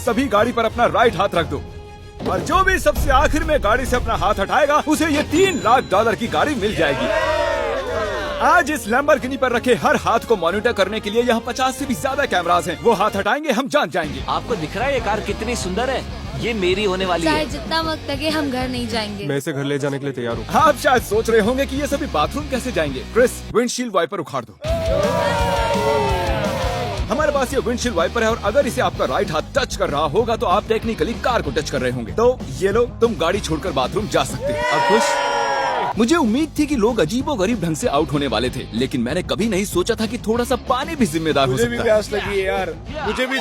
सभी गाड़ी पर अपना राइट हाथ रख दो और जो भी सबसे आखिर में गाड़ी से अपना हाथ हटाएगा उसे ये $3 लाख की गाड़ी मिल जाएगी। आज इस लैम्बोर्गिनी पर रखे हर हाथ को मॉनिटर करने के लिए यहाँ 50 से भी ज्यादा कैमरास हैं। वो हाथ हटाएंगे हम जान जाएंगे। आपको दिख रहा है ये कार कितनी सुंदर है? ये मेरी होने वाली चाहे है। जितना वक्त लगे हम घर नहीं जाएंगे। मैं इसे घर ले जाने के लिए तैयार हूँ। आप शायद सोच रहे होंगे कि ये सभी बाथरूम कैसे जाएंगे। क्रिस, विंडशील्ड वाइपर उखाड़ दो। हमारे पास ये विंडशील्ड वाइपर है और अगर इसे आपका राइट हाथ टच कर रहा होगा तो आप टेक्निकली कार को टच कर रहे होंगे। तो ये लो, तुम गाड़ी छोड़कर बाथरूम जा सकते हैं। अब खुश? मुझे उम्मीद थी कि लोग अजीबोगरीब ढंग से आउट होने वाले थे, लेकिन मैंने कभी नहीं सोचा था कि थोड़ा सा पानी भी जिम्मेदार हो सकता है। मुझे भी प्यास लगी है यार, मुझे भी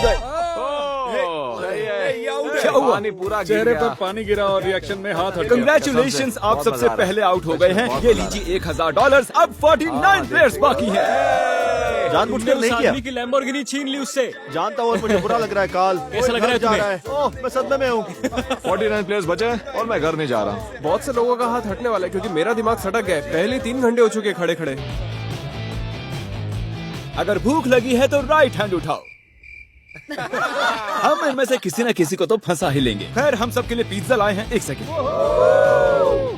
क्या हुआ? पानी पूरा गिर चेहरे गया। पर पानी गिरा और रिएक्शन में हाथ हट गया। कंग्रेचुलेशन, आप सबसे पहले आउट हो गए हैं। ये लीजिए $1000। अब 49 प्लेयर्स बाकी हैं। जानबूझकर नहीं किया। की लैम्बोर्गिनी छीन ली उससे। जानता हूँ और मुझे बुरा लग रहा है। काल कैसा लग रहा है जा तुम्हें? रहा है। ओह, मैं सदमे में हूँ। 49 प्लेयर्स बचे हैं और मैं घर नहीं जा रहा। बहुत से लोगों का हाथ हटने वाला है क्योंकि मेरा दिमाग सटक गया है। पहले 3 घंटे हो चुके खड़े खड़े। अगर भूख लगी है तो राइट हैंड उठाओ। हम इनमें से किसी न किसी को तो फंसा ही लेंगे। खैर, हम सबके लिए पिज्जा लाए हैं। एक सेकंड।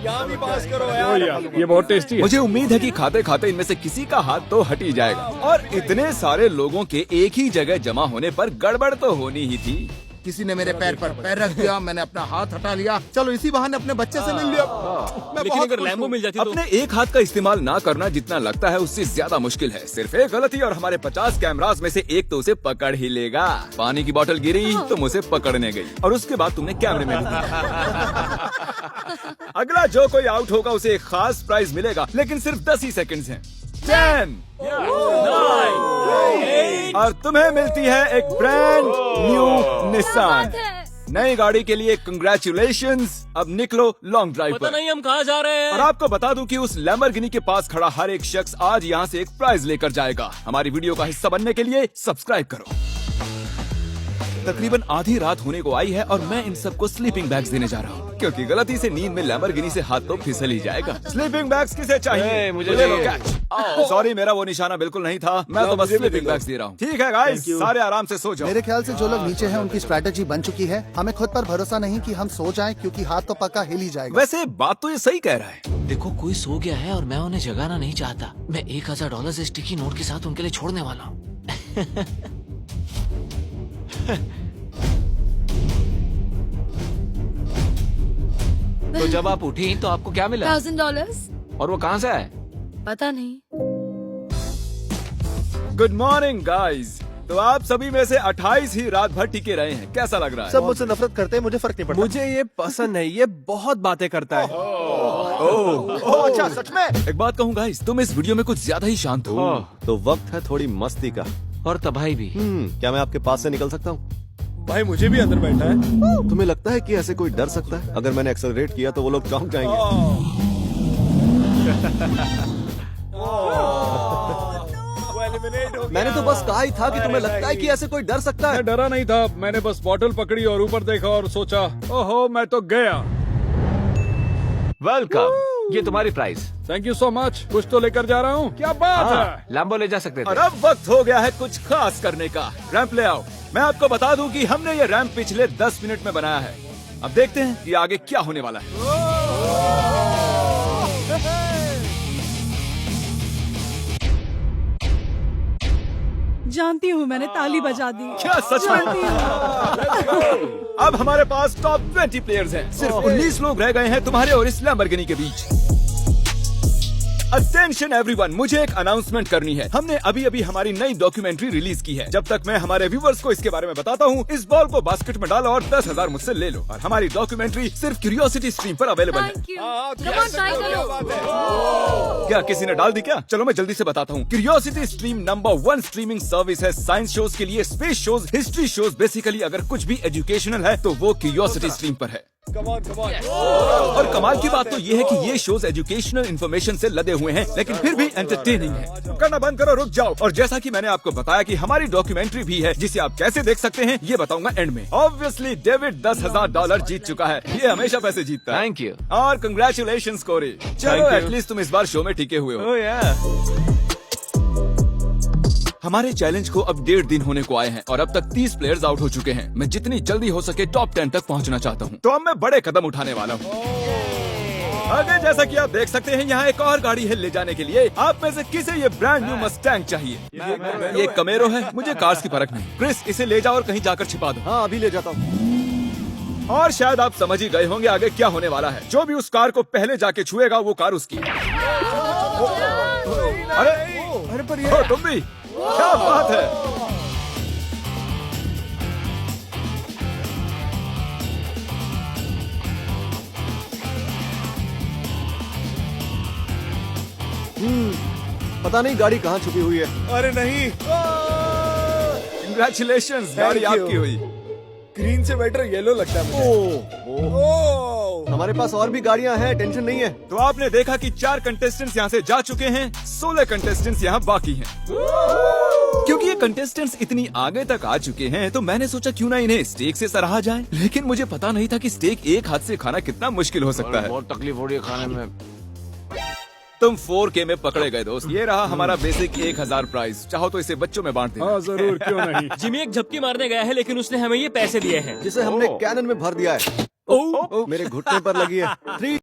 यहाँ भी पास करो यार, ये बहुत टेस्टी है। मुझे उम्मीद है कि खाते खाते इनमें से किसी का हाथ तो हट ही जाएगा। और इतने सारे लोगों के एक ही जगह जमा होने पर गड़बड़ तो होनी ही थी। किसी ने मेरे पैर पर पैर रख दिया, मैंने अपना हाथ हटा लिया। चलो इसी बहाने अपने बच्चे से मिल लिया। मैं लेकिन बहुत अगर खुश लैम्बो हूँ। मिल जाती तो अपने एक हाथ का इस्तेमाल ना करना जितना लगता है उससे ज्यादा मुश्किल है। सिर्फ एक गलती और हमारे 50 कैमरास में से एक तो उसे पकड़ ही लेगा। पानी की बोतल गिरी तुम उसे पकड़ने गई और उसके बाद तुमने कैमरे में भी देखा। अगला जो कोई आउट होगा उसे एक खास प्राइज मिलेगा, लेकिन सिर्फ 10 ही सेकंड्स हैं। 10 और तुम्हें मिलती है एक ब्रांड न्यू निसान। नई गाड़ी के लिए कंग्रेचुलेशंस। अब निकलो लॉन्ग ड्राइव पता पर। नहीं हम कहाँ जा रहे हैं। और आपको बता दूं कि उस लैम्बोर्गिनी के पास खड़ा हर एक शख्स आज यहाँ से एक प्राइज लेकर जाएगा। हमारी वीडियो का हिस्सा बनने के लिए सब्सक्राइब करो। तकरीबन आधी रात होने को आई है और मैं इन सबको स्लीपिंग बैग्स देने जा रहा हूँ, क्योंकि गलती से नींद में लैम्बोर्गिनी से हाथ तो फिसल ही जाएगा। स्लीपिंग बैग्स किसे चाहिए? मुझे ले लो चाहिए। कैच। सॉरी, मेरा वो निशाना बिल्कुल नहीं था। मैं तो बस स्लीपिंग बैग्स दे रहा हूँ। ठीक है गाइस, सारे आराम से सो जाओ। मेरे ख्याल से जो लोग नीचे हैं उनकी स्ट्रैटेजी बन चुकी है। हमें खुद पर भरोसा नहीं कि हम सो जाएं, क्योंकि हाथ तो पक्का हिल ही जाएगा। वैसे बात तो ये सही कह रहा है। देखो, कोई सो गया है और मैं उन्हें जगाना नहीं चाहता। मैं $1000 से स्टिकी नोट के साथ उनके लिए छोड़ने वाला हूँ। तो जब आप उठी तो आपको क्या मिला? $1000। और वो कहाँ से आए? पता नहीं। Good morning guys. तो आप सभी में से 28 ही रात भर टिके रहे हैं। कैसा लग रहा है? सब मुझसे नफरत करते हैं, मुझे फर्क नहीं पड़ता। मुझे ये पसंद है। ये बहुत बातें करता है। ओह, अच्छा, सच में? एक बात कहूँ गाइस, तुम इस वीडियो में कुछ ज्यादा ही शांत हो। तो वक्त है थोड़ी मस्ती का। और तबाही भी। क्या मैं आपके पास से निकल सकता हूँ? भाई मुझे भी अंदर बैठना है। तुम्हें लगता है कि ऐसे कोई डर सकता है? अगर मैंने एक्सेलरेट किया तो वो लोग चौंक जाएंगे। मैंने तो बस कहा ही था कि तुम्हें लगता है कि ऐसे कोई डर सकता है। मैं डरा नहीं था, मैंने बस बॉटल पकड़ी और ऊपर देखा और सोचा ओहो मैं तो गया। वेलकम, ये तुम्हारी price. Thank you so much. कुछ तो लेकर जा रहा हूँ। क्या बात है। लैम्बो ले जा सकते और थे। अब वक्त हो गया है कुछ खास करने का। रैंप ले आओ। मैं आपको बता दूं कि हमने ये रैंप पिछले 10 मिनट में बनाया है। अब देखते हैं कि आगे क्या होने वाला है। जानती हूँ, मैंने ताली बजा दी। क्या सच में? अब हमारे पास टॉप 20 प्लेयर्स हैं। सिर्फ 19 लोग रह गए हैं तुम्हारे और इस लैम्बोर्गिनी के बीच। अटेंशन एवरीवन, मुझे एक अनाउंसमेंट करनी है। हमने अभी अभी हमारी नई डॉक्यूमेंट्री रिलीज की है। जब तक मैं हमारे व्यूवर्स को इसके बारे में बताता हूँ, इस बॉल को बास्केट में डालो और 10,000 मुझसे ले लो। और हमारी डॉक्यूमेंट्री सिर्फ क्यूरियोसिटी स्ट्रीम पर अवेलेबल है। Thank you. Come on, try करो। क्या किसी ने डाल दी क्या? चलो मैं जल्दी से बताता हूँ। Curiosity stream number 1 streaming service है साइंस शोज के लिए, space shows, history shows. Basically अगर कुछ भी एजुकेशनल है तो वो क्यूरियोसिटी स्ट्रीम पर है। और कमाल की बात तो ये है कि ये शोज एजुकेशनल इंफॉर्मेशन से लदे हुए हैं, लेकिन फिर भी एंटरटेनिंग है। करना बंद करो, रुक जाओ। और जैसा कि मैंने आपको बताया कि हमारी डॉक्यूमेंट्री भी है, जिसे आप कैसे देख सकते हैं ये बताऊंगा एंड में। ऑब्वियसली डेविड $10,000 जीत चुका है। ये हमेशा पैसे जीतता है। Thank you. और कंग्रेचुलेशंस कोरी। चलो, एटलीस्ट तुम इस बार शो में टिके हुए हो। हमारे चैलेंज को अब 1.5 दिन होने को आए हैं और अब तक 30 प्लेयर्स आउट हो चुके हैं। मैं जितनी जल्दी हो सके टॉप 10 तक पहुंचना चाहता हूं। तो अब मैं बड़े कदम उठाने वाला हूं। आगे जैसा कि आप देख सकते हैं यहाँ एक और गाड़ी है ले जाने के लिए। आप में से किसे ये ब्रांड न्यू मस्टैंग चाहिए? ये कमेरो है, मुझे कार्स की परख नहीं। क्रिस, इसे ले जाओ और कहीं जाकर छिपा दो। हाँ अभी ले जाता हूँ। और शायद आप समझ ही गए होंगे आगे क्या होने वाला है। जो भी उस कार को पहले जाके छुएगा वो कार उसकी। अरे पर ये तुम भी, क्या बात है। पता नहीं गाड़ी कहाँ छुपी हुई है। अरे नहीं, कंग्रेचुलेशंस, गाड़ी आपकी हुई। ग्रीन से बेटर येलो लगता है मुझे। हमारे पास और भी गाड़ियाँ हैं, टेंशन नहीं है। तो आपने देखा कि 4 कंटेस्टेंट्स यहाँ से जा चुके हैं, 16 कंटेस्टेंट्स यहाँ बाकी हैं। क्योंकि ये कंटेस्टेंट्स इतनी आगे तक आ चुके हैं तो मैंने सोचा क्यों ना इन्हें स्टेक से सराहा जाए। लेकिन मुझे पता नहीं था कि स्टेक एक हाथ से खाना कितना मुश्किल हो सकता है। बहुत तकलीफ हो रही है खाने में। तुम 4K में पकड़े गए दोस्त। ये रहा हमारा बेसिक 1000 प्राइस। चाहो तो इसे बच्चों में बांट दे। हाँ जरूर, क्यों नहीं। जिमी एक झपकी मारने गया है लेकिन उसने हमें ये पैसे दिए हैं जिसे हमने कैनन में भर दिया है। मेरे घुटने पर लगी है। 3